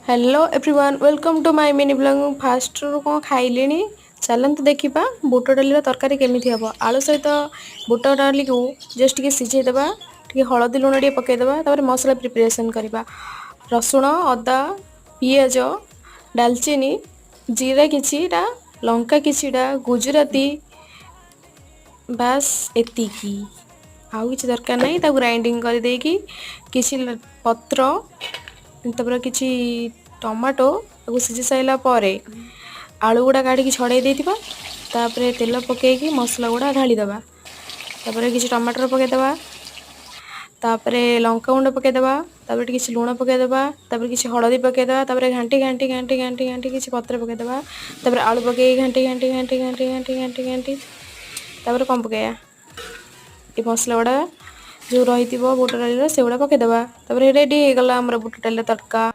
Hello everyone welcome to my mini blog fast रू कौन खाइले चलते देखा बुट डाली तरकारी केमी हम आलू सहित बुट डाली को जस्ट टे सिझेदेवा टे हलदी लुण टे पकईदेवा मसला प्रिपरेसन करवा रसुण अदा पियाज डालचीनी जीरा किछिटा लंका किछिटा गुजराती बास एतिकी आउ किसी दरकार नहीं ग्राइंडिंग कर देकी किसी पत्र तापर किसी टमाटो सिझी सारा पर आलू गुड़ा काढ़ी छड़े देथिबा तापर तेल पकईकी मसला गुड़ा ढालीदेवा तापर किसी टमाटर पकईदेवा तापर लंका गुंड पकईदेवा तापर किसी लुण पकईदेवा तापर किसी हलदी पकईदेवा तापर घांटी घांटी घांटी घांटी घांटी किसी पत्र पकईदेवा तापर आलू पकई घांटी घांटी घांटी घांटी घांटी घांटी घांटी तापर कौन पकईया ये मसला गुड़ा जो रही बुट डाली से गुड़ा पकईदेवा तापर रेडी हो गला बुट डाली तड़का।